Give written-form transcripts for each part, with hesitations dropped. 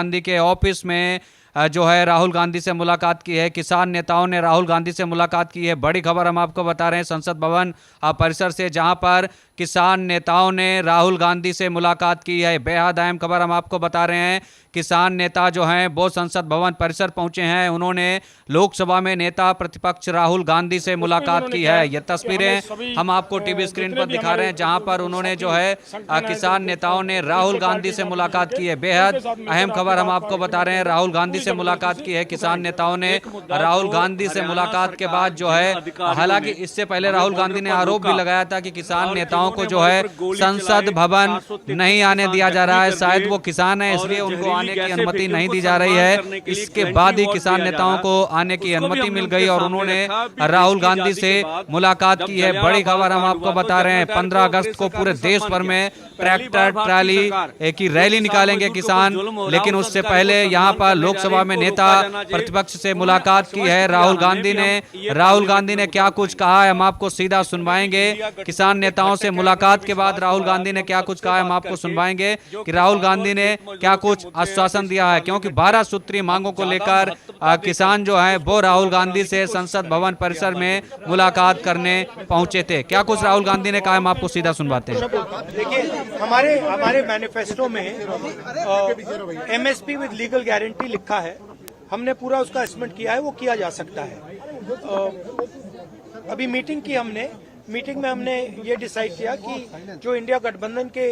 गांधी के ऑफिस में जो है राहुल गांधी से मुलाकात की है। किसान नेताओं ने राहुल गांधी से मुलाकात की है। बड़ी खबर हम आपको बता रहे हैं संसद भवन परिसर से, जहां पर किसान नेताओं ने राहुल गांधी से मुलाकात की है। बेहद अहम खबर हम आपको बता रहे हैं। किसान नेता जो हैं वो संसद भवन परिसर पहुंचे हैं। उन्होंने लोकसभा में नेता प्रतिपक्ष राहुल गांधी से मुलाकात की है। ये तस्वीरें हम आपको टीवी स्क्रीन पर दिखा रहे हैं, जहां पर उन्होंने जो है किसान नेताओं ने राहुल गांधी से मुलाकात की है। बेहद अहम खबर हम आपको बता रहे हैं। राहुल गांधी से मुलाकात की है किसान नेताओं ने। राहुल गांधी से मुलाकात के बाद जो है, हालांकि इससे पहले राहुल गांधी ने आरोप भी लगाया था कि किसान नेताओं को जो है संसद भवन नहीं आने दिया जा रहा है। शायद वो किसान है इसलिए उनको आने की अनुमति नहीं दी जा रही है। इसके बाद ही किसान नेताओं को आने की अनुमति मिल गई और उन्होंने राहुल गांधी से मुलाकात की है। बड़ी खबर हम आपको बता रहे हैं। 15 अगस्त को पूरे देश भर में ट्रैक्टर ट्राली की रैली निकालेंगे किसान, लेकिन उससे पहले यहाँ पर लोकसभा में नेता प्रतिपक्ष से मुलाकात की है राहुल गांधी ने क्या कुछ कहा है हम आपको सीधा सुनवाएंगे। किसान नेताओं से मुलाकात के बाद राहुल गांधी ने क्या कुछ कहा है हम आपको सुनवाएंगे कि राहुल गांधी ने क्या कुछ आश्वासन दिया है, क्योंकि 12 सूत्रीय मांगों को लेकर किसान जो है वो राहुल गांधी से संसद भवन परिसर में मुलाकात करने पहुंचे थे। क्या कुछ राहुल गांधी ने कहा हम आपको सीधा सुनवाते हैं। देखिए, हमारे मैनिफेस्टो में एमएसपी विद लीगल गारंटी लिखा है। हमने पूरा उसका असेसमेंट किया है, वो किया जा सकता है। अभी मीटिंग में हमने ये डिसाइड किया कि जो इंडिया गठबंधन के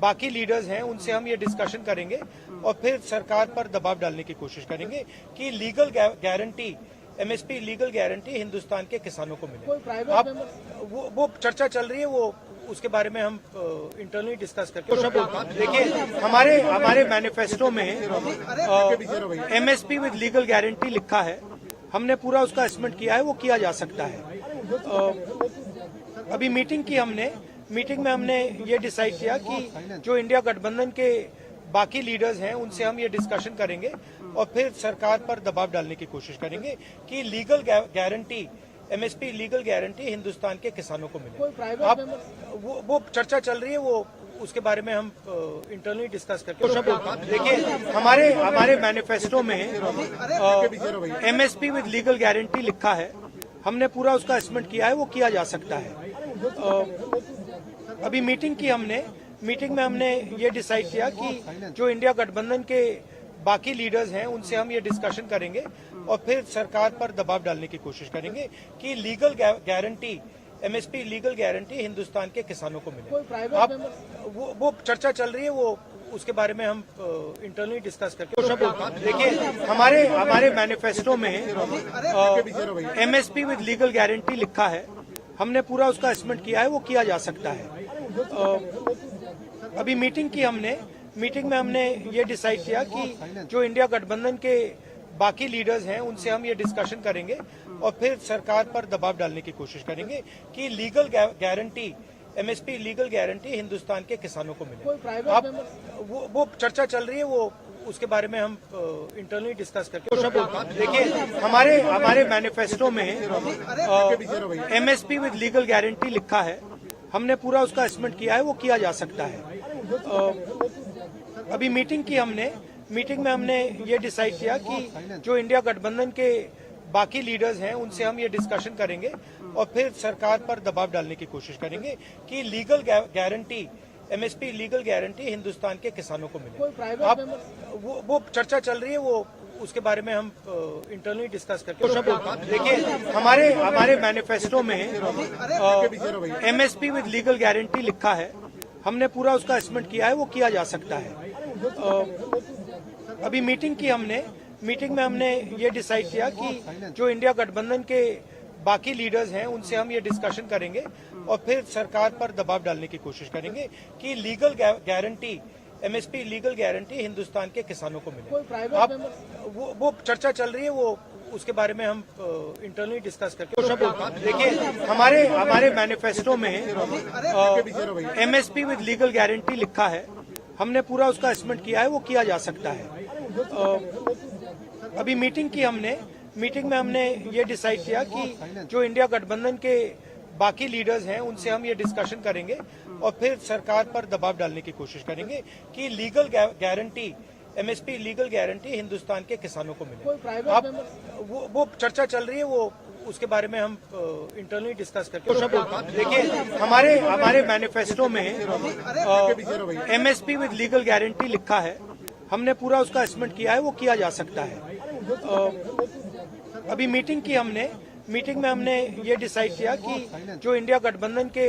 बाकी लीडर्स हैं उनसे हम ये डिस्कशन करेंगे और फिर सरकार पर दबाव डालने की कोशिश करेंगे कि legal guarantee, MSP legal guarantee Hindustan के किसानों को मिले। अब वो चर्चा चल रही है, वो उसके बारे में हम इंटरनली डिस्कस करके। देखिए, हमारे मैनिफेस्टो में एमएसपी विद लीगल गारंटी लिखा है। हमने पूरा उसका असेसमेंट किया है, वो किया जा सकता है। अभी मीटिंग में हमने ये डिसाइड किया कि जो इंडिया गठबंधन के बाकी लीडर्स हैं उनसे हम ये डिस्कशन करेंगे और फिर सरकार पर दबाव डालने की कोशिश करेंगे कि legal guarantee, MSP legal guarantee Hindustan के किसानों को मिले। अब वो चर्चा चल रही है, वो उसके बारे में हम इंटरनली डिस्कस करके। देखिए, हमारे मैनिफेस्टो में एमएसपी विद लीगल गारंटी लिखा है। हमने पूरा उसका असेसमेंट किया है, वो किया जा सकता है। अभी मीटिंग में हमने ये डिसाइड किया कि जो इंडिया गठबंधन के बाकी लीडर्स हैं उनसे हम ये डिस्कशन करेंगे और फिर सरकार पर दबाव डालने की कोशिश करेंगे कि legal guarantee, MSP legal guarantee Hindustan के किसानों को मिले। अब वो चर्चा चल रही है, वो उसके बारे में हम इंटरनली डिस्कस करके। देखिए, हमारे मैनिफेस्टो में एमएसपी विद लीगल गारंटी लिखा है। हमने पूरा उसका असेसमेंट किया है, वो किया जा सकता है। अभी मीटिंग में हमने ये डिसाइड किया कि जो इंडिया गठबंधन के बाकी लीडर्स हैं उनसे हम ये डिस्कशन करेंगे और फिर सरकार पर दबाव डालने की कोशिश करेंगे कि legal guarantee, MSP legal guarantee Hindustan के किसानों को मिले। अब वो चर्चा चल रही है, वो उसके बारे में हम इंटरनली डिस्कस करके। देखिए, हमारे मैनिफेस्टो में एमएसपी विद लीगल गारंटी लिखा है। हमने पूरा उसका असेसमेंट किया है, वो किया जा सकता है। अभी मीटिंग में हमने ये डिसाइड किया कि जो इंडिया गठबंधन के बाकी लीडर्स हैं उनसे हम ये डिस्कशन करेंगे और फिर सरकार पर दबाव डालने की कोशिश करेंगे कि legal guarantee, MSP legal guarantee Hindustan के किसानों को मिले। अब वो चर्चा चल रही है, वो उसके बारे में हम इंटरनली डिस्कस करके। देखिए, हमारे मैनिफेस्टो में एमएसपी विद लीगल गारंटी लिखा है। हमने पूरा उसका असेसमेंट किया है, वो किया जा सकता है। अभी मीटिंग में हमने ये डिसाइड किया कि जो इंडिया गठबंधन के बाकी लीडर्स हैं उनसे हम ये डिस्कशन करेंगे और फिर सरकार पर दबाव डालने की कोशिश करेंगे कि legal guarantee, MSP legal guarantee Hindustan के किसानों को मिले। अब वो चर्चा चल रही है, वो उसके बारे में हम इंटरनली डिस्कस करके। देखिए, हमारे मैनिफेस्टो में एमएसपी विद लीगल गारंटी लिखा है। हमने पूरा उसका असेसमेंट किया है, वो किया जा सकता है। अभी मीटिंग में हमने ये डिसाइड किया कि जो इंडिया गठबंधन के बाकी लीडर्स हैं उनसे हम ये डिस्कशन करेंगे और फिर सरकार पर दबाव डालने की कोशिश करेंगे कि legal guarantee, MSP legal guarantee Hindustan के किसानों को मिले। आप वो चर्चा चल रही है, वो उसके बारे में हम इंटरनली डिस्कस करके देखिए, हमारे मैनिफेस्टो में एमएसपी विद लीगल गारंटी लिखा है। हमने पूरा उसका एस्टिमेट किया है, वो किया जा सकता है। अभी मीटिंग में हमने ये डिसाइड किया कि जो इंडिया गठबंधन के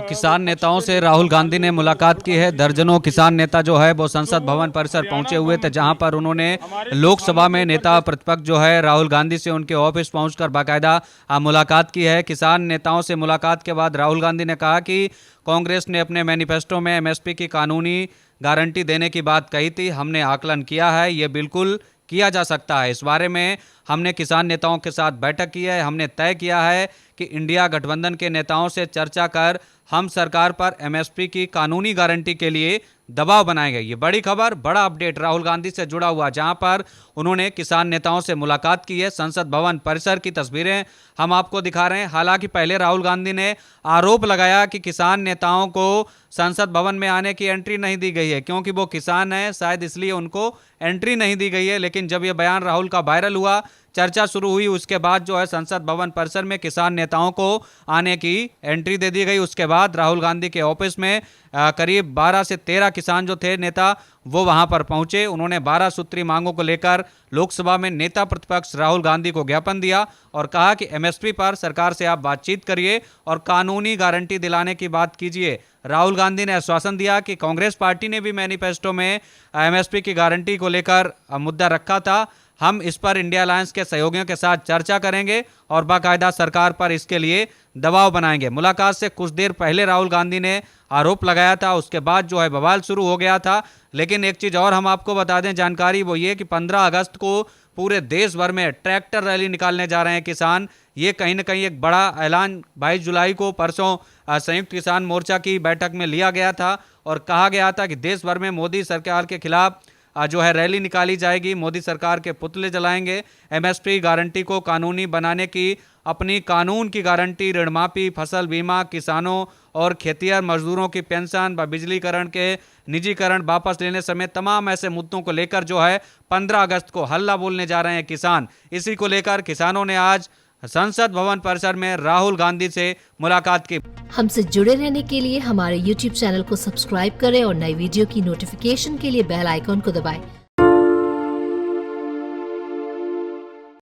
किसान नेताओं से राहुल गांधी ने मुलाकात की है। दर्जनों किसान नेता जो है वो संसद भवन परिसर पहुंचे हुए थे, जहां पर उन्होंने लोकसभा में नेता प्रतिपक्ष जो है राहुल गांधी से उनके ऑफिस पहुंचकर बाकायदा मुलाकात की है। किसान नेताओं से मुलाकात के बाद राहुल गांधी ने कहा कि कांग्रेस ने अपने मैनिफेस्टो में एमएसपी की कानूनी गारंटी देने की बात कही थी। हमने आकलन किया है, ये बिल्कुल किया जा सकता है। इस बारे में हमने किसान नेताओं के साथ बैठक की है। हमने तय किया है कि इंडिया गठबंधन के नेताओं से चर्चा कर हम सरकार पर एमएसपी की कानूनी गारंटी के लिए दबाव बनाएंगे। ये बड़ी खबर, बड़ा अपडेट राहुल गांधी से जुड़ा हुआ, जहां पर उन्होंने किसान नेताओं से मुलाकात की है। संसद भवन परिसर की तस्वीरें हम आपको दिखा रहे हैं। हालांकि पहले राहुल गांधी ने आरोप लगाया कि किसान नेताओं को संसद भवन में आने की एंट्री नहीं दी गई है, क्योंकि वो किसान है, शायद इसलिए उनको एंट्री नहीं दी गई है। लेकिन जब यह बयान राहुल का वायरल हुआ, चर्चा शुरू हुई, उसके बाद जो है संसद भवन परिसर में किसान नेताओं को आने की एंट्री दे दी गई। उसके बाद राहुल गांधी के ऑफिस में करीब 12 से 13 किसान जो थे नेता, वो वहां पर पहुंचे। उन्होंने 12 सूत्री मांगों को लेकर लोकसभा में नेता प्रतिपक्ष राहुल गांधी को ज्ञापन दिया और कहा कि एमएसपी पर सरकार से आप बातचीत करिए और कानूनी गारंटी दिलाने की बात कीजिए। राहुल गांधी ने आश्वासन दिया कि कांग्रेस पार्टी ने भी मैनिफेस्टो में एमएसपी की गारंटी को लेकर मुद्दा रखा था। हम इस पर इंडिया अलायंस के सहयोगियों के साथ चर्चा करेंगे और बाकायदा सरकार पर इसके लिए दबाव बनाएंगे। मुलाकात से कुछ देर पहले राहुल गांधी ने आरोप लगाया था, उसके बाद जो है बवाल शुरू हो गया था। लेकिन एक चीज़ और हम आपको बता दें, जानकारी वो ये कि 15 अगस्त को पूरे देश भर में ट्रैक्टर रैली निकालने जा रहे हैं किसान। ये कहीं ना कहीं एक बड़ा ऐलान 22 जुलाई को परसों संयुक्त किसान मोर्चा की बैठक में लिया गया था और कहा गया था कि देश भर में मोदी सरकार के खिलाफ जो है रैली निकाली जाएगी, मोदी सरकार के पुतले जलाएंगे। एमएसपी गारंटी को कानूनी बनाने की अपनी कानून की गारंटी, ऋण माफी, फसल बीमा, किसानों और खेतिहर मजदूरों की पेंशन व बिजलीकरण के निजीकरण वापस लेने समेत तमाम ऐसे मुद्दों को लेकर जो है 15 अगस्त को हल्ला बोलने जा रहे हैं किसान। इसी को लेकर किसानों ने आज संसद भवन परिसर में राहुल गांधी से मुलाकात की। हमसे जुड़े रहने के लिए हमारे YouTube चैनल को सब्सक्राइब करें और नई वीडियो की नोटिफिकेशन के लिए बेल आइकॉन को दबाएं।